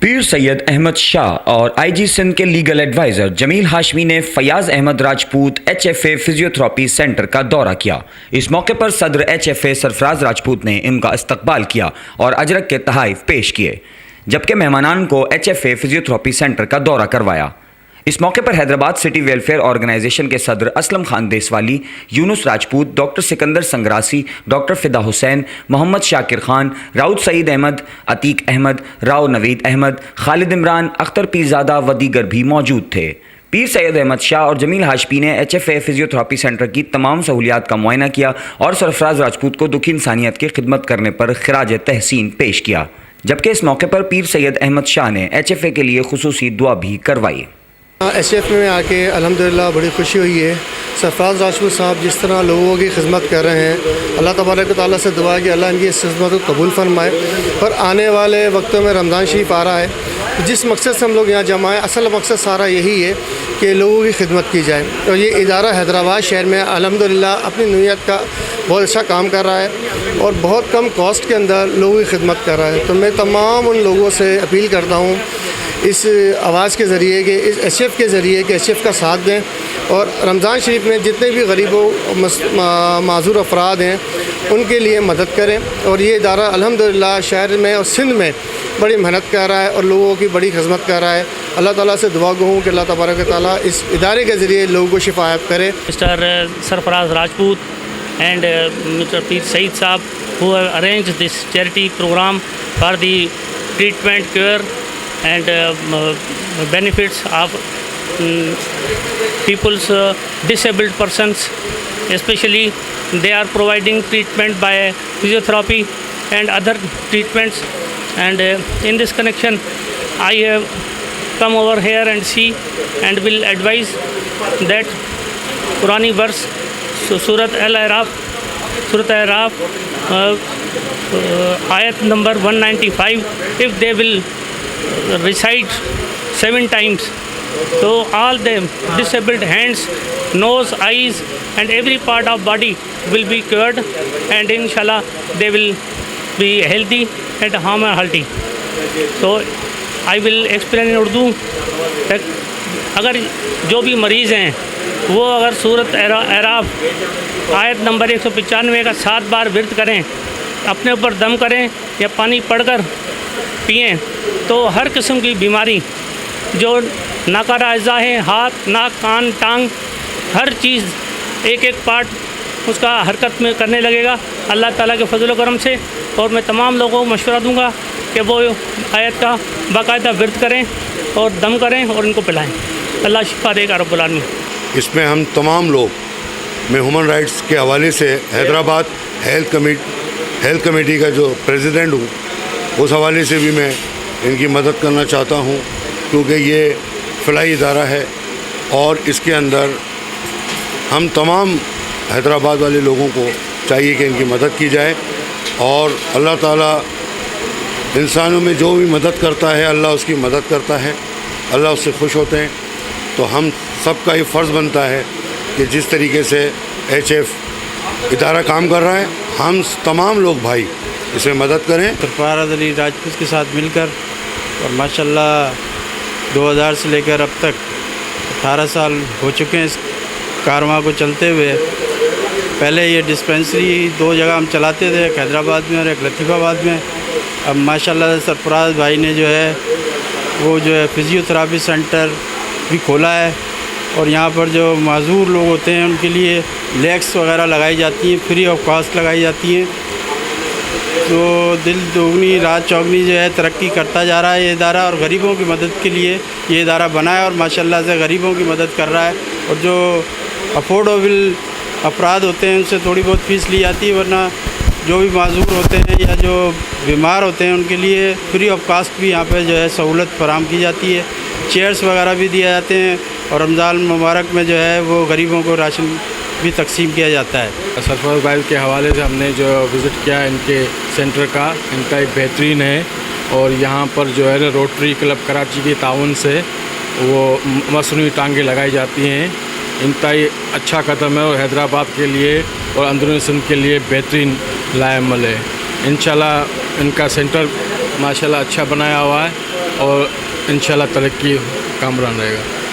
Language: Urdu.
پیر سید احمد شاہ اور آئی جی سندھ کے لیگل ایڈوائزر جمیل ہاشمی نے Fayyaz Ahmed Rajput H F A physiotherapy centre کا دورہ کیا۔ اس موقع پر صدر H F A Sarfaraz Rajput نے ان کا استقبال کیا اور اجرک کے تحائف پیش کیے، جبکہ مہمانان کو H F A physiotherapy centre کا دورہ کروایا۔ اس موقع پر حیدرآباد سٹی ویلفیئر آرگنائزیشن کے صدر اسلم خان دیسوالی، یونس راجپوت، ڈاکٹر سکندر سنگراسی، ڈاکٹر فدا حسین، محمد شاکر خان، راؤد سعید احمد، عتیق احمد، راؤ نوید احمد، خالد عمران، اختر پیرزادہ و دیگر بھی موجود تھے۔ پیر سید احمد شاہ اور جمیل ہاشمی نے H F A physiotherapy centre کی تمام سہولیات کا معائنہ کیا اور سرفراز راجپوت کو دکھی انسانیت کی خدمت کرنے پر خراج تحسین پیش کیا، جبکہ اس موقع پر پیر سید احمد شاہ نے ایچ ایف اے کے لیے خصوصی دعا بھی کروائی۔ ایچ ایف میں آ کے الحمدللہ بڑی خوشی ہوئی ہے۔ سرفراز راجپوت صاحب جس طرح لوگوں کی خدمت کر رہے ہیں، اللہ تبارک و تعالیٰ سے دعا ہے کہ اللہ ان کی اس خدمت کو قبول فرمائے۔ اور آنے والے وقتوں میں رمضان شریف آ رہا ہے، جس مقصد سے ہم لوگ یہاں جمع ہیں، اصل مقصد سارا یہی ہے کہ لوگوں کی خدمت کی جائے۔ اور یہ ادارہ حیدرآباد شہر میں الحمدللہ اپنی نوعیت کا بہت اچھا کام کر رہا ہے اور بہت کم کاسٹ کے اندر لوگوں کی خدمت کر رہا ہے۔ تو میں تمام ان لوگوں سے اپیل کرتا ہوں اس آواز کے ذریعے کہ اس ایچ ایف کے ذریعے کہ ایچ ایف کا ساتھ دیں اور رمضان شریف میں جتنے بھی غریب و معذور افراد ہیں ان کے لیے مدد کریں۔ اور یہ ادارہ الحمدللہ شہر میں اور سندھ میں بڑی محنت کر رہا ہے اور لوگوں کی بڑی خدمت کر رہا ہے۔ اللہ تعالیٰ سے دعا گو ہوں کہ اللہ تبارک و تعالیٰ اس ادارے کے ذریعے لوگوں کو شفایاب کرے۔ Mister Sarfaraz Rajput and mister Pir Saeed sahib who have arranged this charity program for the treatment, cure and benefits of people's disabled persons, especially they are providing treatment by physiotherapy and other treatments, and in this connection I have come over here and see and will advise that Qurani verse Surat Al-Araf ayat number 195, if they will recite 7 times, so all the disabled hands, nose, eyes and every part of body will be cured, and inshallah they will be healthy and harm healthy. So I will explain in Urdu that اگر جو بھی مریض ہیں وہ اگر سورت اعراف آیت نمبر 195 کا 7 بار ورد کریں، اپنے اوپر دم کریں یا پانی پڑھ کر پئیں، تو ہر قسم کی بیماری جو ناکارہ اعضاء ہیں، ہاتھ، ناک، کان، ٹانگ، ہر چیز ایک ایک پارٹ اس کا حرکت میں کرنے لگے گا اللہ تعالیٰ کے فضل و کرم سے۔ اور میں تمام لوگوں کو مشورہ دوں گا کہ وہ آیت کا باقاعدہ ورد کریں اور دم کریں اور ان کو پلائیں۔ اللہ شفا دے گا رب العالمین۔ اس میں ہم تمام لوگ، میں ہیومن رائٹس کے حوالے سے حیدرآباد ہیلتھ کمیٹی کا جو پریزیڈنٹ ہوں، اس حوالے سے بھی میں ان کی مدد کرنا چاہتا ہوں، کیونکہ یہ فلاحی ادارہ ہے اور اس کے اندر ہم تمام حیدرآباد والے لوگوں کو چاہیے کہ ان کی مدد کی جائے۔ اور اللہ تعالیٰ انسانوں میں جو بھی مدد کرتا ہے اللہ اس کی مدد کرتا ہے، اللہ اس سے خوش ہوتے ہیں۔ تو ہم سب کا یہ فرض بنتا ہے کہ جس طریقے سے ایچ ایف ادارہ کام کر رہا ہے، ہم تمام لوگ بھائی اس میں مدد کریں۔ سرفراز علی راجپوت کے ساتھ مل کر، اور ماشاءاللہ 2000 سے لے کر اب تک 18 سال ہو چکے ہیں اس کارواں کو چلتے ہوئے۔ پہلے یہ ڈسپینسری 2 جگہ ہم چلاتے تھے، ایک حیدرآباد میں اور ایک لطیف آباد میں۔ اب ماشاءاللہ سرفراز بھائی نے جو ہے وہ فزیوتھراپی سینٹر بھی کھولا ہے، اور یہاں پر جو معذور لوگ ہوتے ہیں ان کے لیے لیگس وغیرہ لگائی جاتی ہیں، فری آف کاسٹ لگائی جاتی ہیں۔ تو دل دوگنی رات چوگنی جو ہے ترقی کرتا جا رہا ہے یہ ادارہ، اور غریبوں کی مدد کے لیے یہ ادارہ بنا ہے اور ماشاءاللہ سے غریبوں کی مدد کر رہا ہے۔ اور جو افورڈیبل افراد ہوتے ہیں ان سے تھوڑی بہت فیس لی جاتی ہے، ورنہ جو بھی معذور ہوتے ہیں یا جو بیمار ہوتے ہیں ان کے لیے فری آف کاسٹ بھی یہاں پہ جو ہے سہولت فراہم کی جاتی ہے، چیئرز وغیرہ بھی دیے جاتے ہیں، اور رمضان مبارک میں جو ہے وہ غریبوں کو راشن بھی تقسیم کیا جاتا ہے۔ سرفراز بھائی کے حوالے سے ہم نے جو وزٹ کیا ان کے سینٹر کا، ان کا ایک بہترین ہے، اور یہاں پر جو ہے روٹری کلب کراچی کے تعاون سے وہ مصنوعی ٹانگیں لگائی جاتی ہیں۔ انتہائی اچھا قدم ہے اور حیدرآباد کے لیے اور اندرونی سندھ کے لیے بہترین لائق عمل ہے۔ انشاءاللہ ان کا سینٹر ماشاءاللہ اچھا بنایا ہوا ہے، اور انشاءاللہ ترقی کامران رہے گا.